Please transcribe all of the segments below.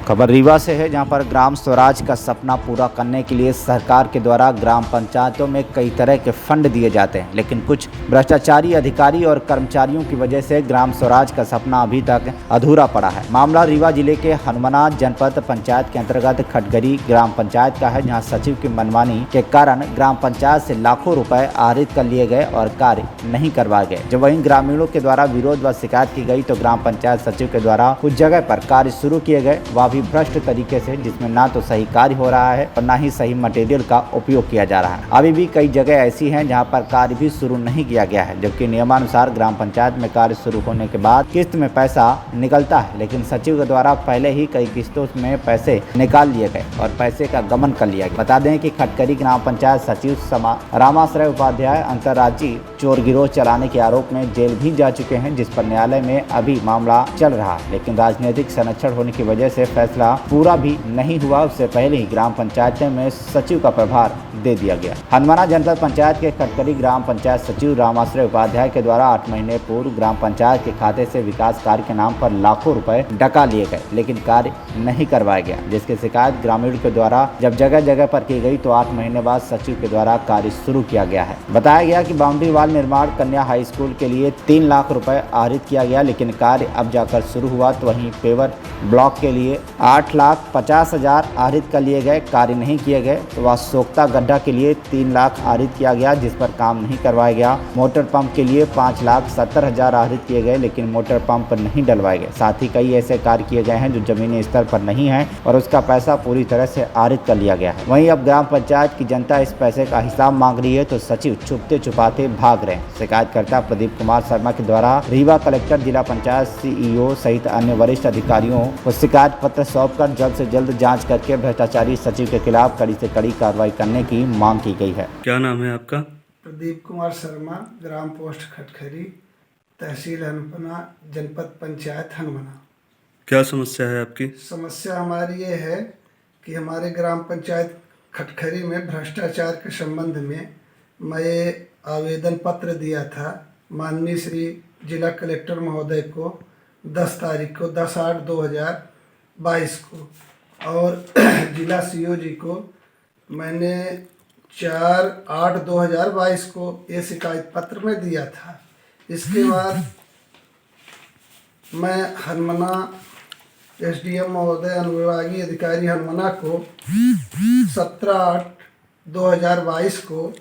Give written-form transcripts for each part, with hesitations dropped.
खबर रीवा से है, जहां पर ग्राम स्वराज का सपना पूरा करने के लिए सरकार के द्वारा ग्राम पंचायतों में कई तरह के फंड दिए जाते हैं, लेकिन कुछ भ्रष्टाचारी अधिकारी और कर्मचारियों की वजह से ग्राम स्वराज का सपना अभी तक अधूरा पड़ा है। मामला रीवा जिले के हनुमाना जनपद पंचायत के अंतर्गत खटगरी ग्राम पंचायत का है, जहाँ सचिव की मनमानी के कारण ग्राम पंचायत से लाखों रुपए आहरित कर लिए गए और कार्य नहीं करवाए गए। जब वहीं ग्रामीणों के द्वारा विरोध व शिकायत की गई तो ग्राम पंचायत सचिव के द्वारा कुछ जगह पर कार्य शुरू किए गए, वह भी भ्रष्ट तरीके से, जिसमें ना तो सही कार्य हो रहा है और ना ही सही मटेरियल का उपयोग किया जा रहा है। अभी भी कई जगह ऐसी हैं जहां पर कार्य भी शुरू नहीं किया गया है, जबकि नियमानुसार ग्राम पंचायत में कार्य शुरू होने के बाद किस्त में पैसा निकलता है, लेकिन सचिव के द्वारा पहले ही कई किस्तों में पैसे निकाल लिए गए और पैसे का गमन कर लिया गया। बता दें कि खटकरी ग्राम पंचायत सचिव रामाश्रय उपाध्याय अंतर्राज्यीय चोर गिरोह चलाने के आरोप में जेल भी जा चुके हैं, जिस पर न्यायालय में अभी मामला चल रहा है, लेकिन राजनीतिक संरक्षण होने की वजह से फैसला पूरा भी नहीं हुआ। उससे पहले ही ग्राम पंचायत में सचिव का प्रभार दे दिया गया। हनुमाना जनपद पंचायत के खटकरी ग्राम पंचायत सचिव रामाश्रय उपाध्याय के द्वारा 8 महीने पूर्व ग्राम पंचायत के खाते से विकास कार्य के नाम पर लाखों रुपए डका लिए गए, लेकिन कार्य नहीं करवाया गया, जिसकी शिकायत ग्रामीण के द्वारा जब जगह जगह पर की गई तो 8 महीने बाद सचिव के द्वारा कार्य शुरू किया गया है। बताया गया कि बाउंड्री वाल निर्माण कन्या हाई स्कूल के लिए 3 लाख रुपए आहरित किया गया, लेकिन कार्य अब जाकर शुरू हुआ। तो वहीं पेवर ब्लॉक के लिए 8,50,000 आहरित कर लिए गए, कार्य नहीं किए गए। तो वह सोख्ता गड्ढा के लिए 3 लाख आहरित किया गया, जिस पर काम नहीं करवाया गया। मोटर पंप के लिए 5,70,000 आहरित किए गए, लेकिन मोटर पंप नहीं डलवाए गए। साथ ही कई ऐसे कार्य किए गए हैं जो जमीनी स्तर पर नहीं है और उसका पैसा पूरी तरह से आहरित कर लिया गया है। वहीं अब ग्राम पंचायत की जनता इस पैसे का हिसाब मांग रही है, तो सचिव छुपते छुपाते भाग रहे हैं। शिकायतकर्ता प्रदीप कुमार शर्मा के द्वारा रीवा कलेक्टर, जिला पंचायत सीईओ सहित अन्य वरिष्ठ अधिकारियों को शिकायत पत्र सौंपकर जल्द से जल्द जांच करके भ्रष्टाचारी सचिव के खिलाफ कड़ी से कड़ी कार्रवाई करने की मांग की गई है। क्या नाम है आपका? प्रदीप कुमार शर्मा, ग्राम पोस्ट खटखरी, तहसील हनुमाना, जनपद पंचायत हनुमाना। क्या समस्या है आपकी? समस्या हमारी ये है कि हमारे ग्राम पंचायत खटखरी में भ्रष्टाचार के संबंध में मैं आवेदन पत्र दिया था माननीय श्री जिला कलेक्टर महोदय को 10 तारीख को 10/8/2022 को, और जिला सीओ जी को मैंने 4/8/2022 को ये शिकायत पत्र में दिया था। इसके बाद मैं हनुमाना एसडीएम महोदय अनुविभागीय अधिकारी हनुमाना को 17/8/2022 को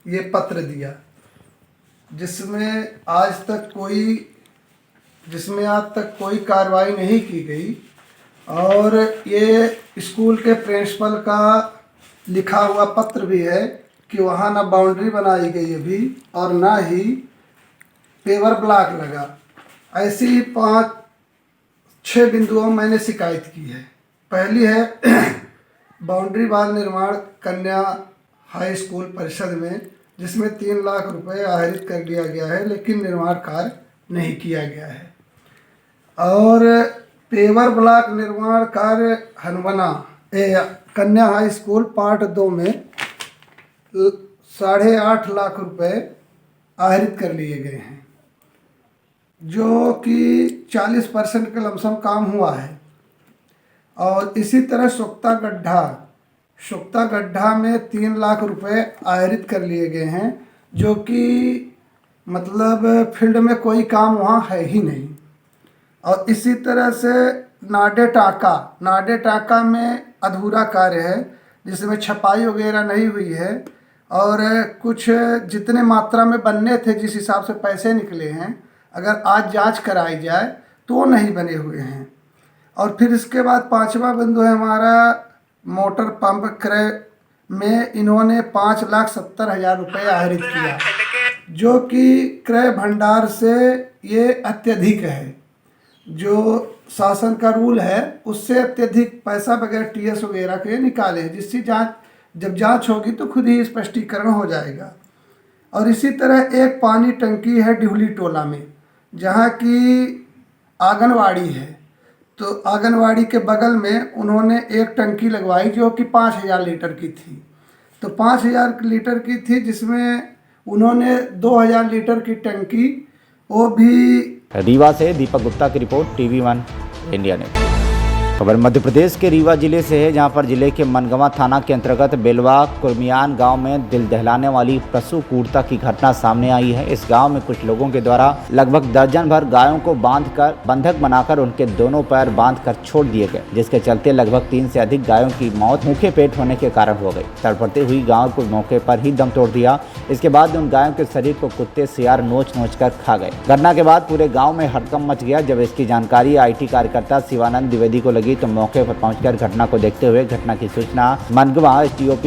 ये पत्र दिया, जिसमें आज तक कोई कार्रवाई नहीं की गई। और ये स्कूल के प्रिंसिपल का लिखा हुआ पत्र भी है कि वहाँ ना बाउंड्री बनाई गई अभी और ना ही पेवर ब्लॉक लगा। ऐसी 5-6 बिंदुओं मैंने शिकायत की है। पहली है बाउंड्री वाल निर्माण कन्या हाई स्कूल परिषद में, जिसमें 3 लाख रुपए आहरित कर दिया गया है, लेकिन निर्माण कार्य नहीं किया गया है। और पेवर ब्लॉक निर्माण कार्य हनुमाना कन्या हाई स्कूल पार्ट 2 में 8.5 लाख रुपए आहरित कर लिए गए हैं, जो कि 40% का लमसम काम हुआ है। और इसी तरह सोख्ता गड्ढा में 3 लाख रुपए आहरित कर लिए गए हैं, जो कि मतलब फील्ड में कोई काम वहाँ है ही नहीं। और इसी तरह से नाडे टाका में अधूरा कार्य है, जिसमें छपाई वगैरह नहीं हुई है, और कुछ जितने मात्रा में बनने थे, जिस हिसाब से पैसे निकले हैं, अगर आज जांच कराई जाए तो नहीं बने हुए हैं। और फिर इसके बाद 5वां बिंदु है हमारा मोटर पंप क्रय में इन्होंने 5,70,000 रुपये आहरित किया, जो कि क्रय भंडार से ये अत्यधिक है। जो शासन का रूल है उससे अत्यधिक पैसा बगैर टीएस वगैरह के निकाले, जिससे जब जांच होगी तो खुद ही स्पष्टीकरण हो जाएगा। और इसी तरह एक पानी टंकी है डिहुली टोला में, जहाँ की आंगनवाड़ी है, तो आंगनवाड़ी के बगल में उन्होंने एक टंकी लगवाई जो कि 5,000 लीटर की थी। तो 5,000 लीटर की थी, जिसमें उन्होंने 2,000 लीटर की टंकी वो भी। रीवा से दीपक गुप्ता की रिपोर्ट, TV1 इंडिया न्यूज़। खबर मध्य प्रदेश के रीवा जिले से है, जहां पर जिले के मनगवा थाना के अंतर्गत बेलवा कुर्मियान गांव में दिल दहलाने वाली पशु क्रूरता की घटना सामने आई है। इस गांव में कुछ लोगों के द्वारा लगभग दर्जन भर गायों को बांधकर बंधक बनाकर उनके दोनों पैर बांधकर छोड़ दिए गए, जिसके चलते लगभग 3 से अधिक गायों की मौत भूखे पेट होने के कारण हो गई। तड़पड़ती हुई गायों को मौके पर ही दम तोड़ दिया। इसके बाद उन गायों के शरीर को कुत्ते सियार नोच नोच कर खा गए। घटना के बाद पूरे गाँव में हड़कंप मच गया। जब इसकी जानकारी IT कार्यकर्ता शिवानंद द्विवेदी को लगी तो मौके पर पहुंचकर घटना को देखते हुए घटना की सूचना मनगवा SDOP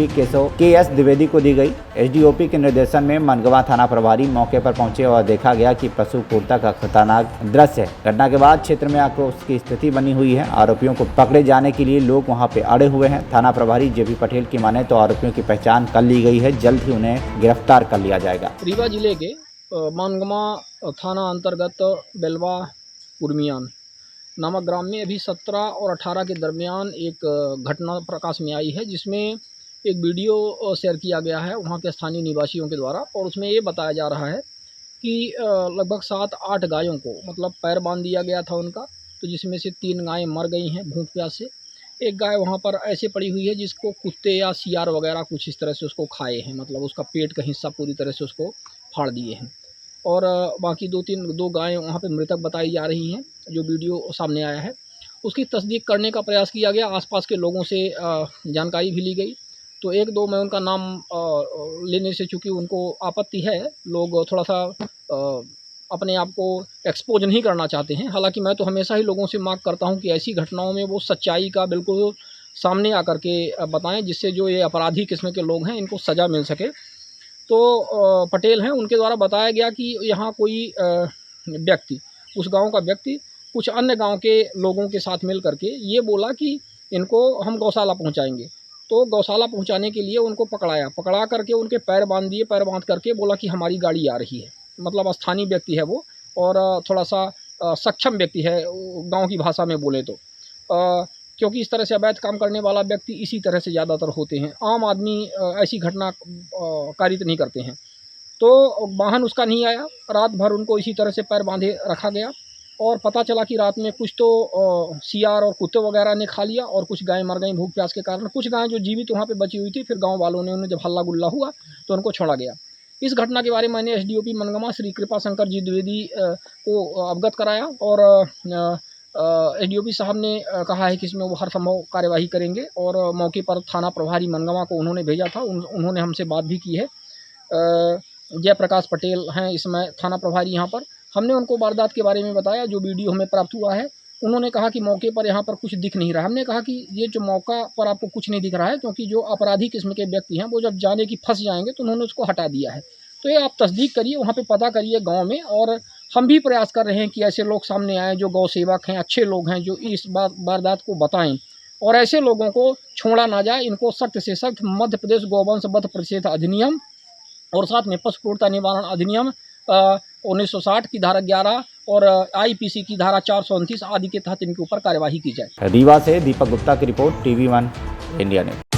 KS द्विवेदी को दी गई। SDOP के निर्देशन में मनगवा थाना प्रभारी मौके पर पहुंचे और देखा गया कि पशु क्रूरता का खतरनाक दृश्य है। घटना के बाद क्षेत्र में आक्रोश की स्थिति बनी हुई है। आरोपियों को पकड़े जाने के लिए लोग वहां पे अड़े हुए हैं। थाना प्रभारी JP पटेल की माने तो आरोपियों की पहचान कर ली गई है, जल्द ही उन्हें गिरफ्तार कर लिया जाएगा। रीवा जिले के मनगवा थाना अंतर्गत बेलवा कुर्मियान नामक ग्राम में अभी 17 और 18 के दरमियान एक घटना प्रकाश में आई है, जिसमें एक वीडियो शेयर किया गया है वहाँ के स्थानीय निवासियों के द्वारा। और उसमें ये बताया जा रहा है कि लगभग 7-8 गायों को मतलब पैर बांध दिया गया था उनका, तो जिसमें से 3 गायें मर गई हैं भूख प्यास से। एक गाय वहाँ पर ऐसे पड़ी हुई है जिसको कुत्ते या सियार वगैरह कुछ इस तरह से उसको खाए हैं, मतलब उसका पेट का हिस्सा पूरी तरह से उसको फाड़ दिए हैं। और बाकी 2 गायें वहाँ पे मृतक बताई जा रही हैं। जो वीडियो सामने आया है उसकी तस्दीक करने का प्रयास किया गया। आसपास के लोगों से जानकारी भी ली गई, तो 1-2 मैं उनका नाम लेने से चूँकि उनको आपत्ति है, लोग थोड़ा सा अपने आप को एक्सपोज नहीं करना चाहते हैं। हालांकि मैं तो हमेशा ही लोगों से मांग करता हूं कि ऐसी घटनाओं में वो सच्चाई का बिल्कुल सामने आकर के बताएं, जिससे जो ये अपराधी किस्म के लोग हैं इनको सज़ा मिल सके। तो पटेल हैं, उनके द्वारा बताया गया कि यहाँ कोई व्यक्ति, उस गांव का व्यक्ति कुछ अन्य गांव के लोगों के साथ मिल करके ये बोला कि इनको हम गौशाला पहुंचाएंगे। तो गौशाला पहुंचाने के लिए उनको पकड़ा करके उनके पैर बांध दिए। पैर बांध करके बोला कि हमारी गाड़ी आ रही है। मतलब स्थानीय व्यक्ति है वो, और थोड़ा सा सक्षम व्यक्ति है गांव की भाषा में बोले तो, क्योंकि इस तरह से अवैध काम करने वाला व्यक्ति इसी तरह से ज़्यादातर होते हैं। आम आदमी ऐसी घटना कारित नहीं करते हैं। तो वाहन उसका नहीं आया। रात भर उनको इसी तरह से पैर बांधे रखा गया, और पता चला कि रात में कुछ तो सियार और कुत्ते वगैरह ने खा लिया, और कुछ गायें मर गईं भूख प्यास के कारण। कुछ गायें जो जीवित वहाँ पे बची हुई थी, फिर गांव वालों ने उन्हें जब हल्ला गुल्ला हुआ तो उनको छोड़ा गया। इस घटना के बारे में मैंने SDOP मनगवा श्री कृपा शंकर जी द्विवेदी को अवगत कराया, और SDOP साहब ने कहा है कि इसमें वो हर संभव कार्यवाही करेंगे। और मौके पर थाना प्रभारी मनगवा को उन्होंने भेजा था, उन्होंने हमसे बात भी की है। जयप्रकाश पटेल हैं इस समय थाना प्रभारी यहाँ पर। हमने उनको वारदात के बारे में बताया, जो वीडियो हमें प्राप्त हुआ है। उन्होंने कहा कि मौके पर यहाँ पर कुछ दिख नहीं रहा। हमने कहा कि ये जो मौका पर आपको कुछ नहीं दिख रहा है, क्योंकि जो अपराधी किस्म के व्यक्ति हैं वो जब जाने की फंस जाएंगे तो उन्होंने उसको हटा दिया है। तो ये आप तस्दीक करिए, वहाँ पे पता करिए गांव में। और हम भी प्रयास कर रहे हैं कि ऐसे लोग सामने आएँ जो गौ सेवक हैं, अच्छे लोग हैं, जो इस वारदात को बताएं, और ऐसे लोगों को छोड़ा ना जाए। इनको सख्त से सख्त मध्य प्रदेश गौवंश वध प्रतिषेध अधिनियम और साथ में पशु क्रूरता निवारण अधिनियम 1960 की धारा 11 और IPC की धारा 429 आदि के तहत इनके ऊपर कार्यवाही की जाए। रीवा से दीपक गुप्ता की रिपोर्ट, TV1 इंडिया न्यूज़।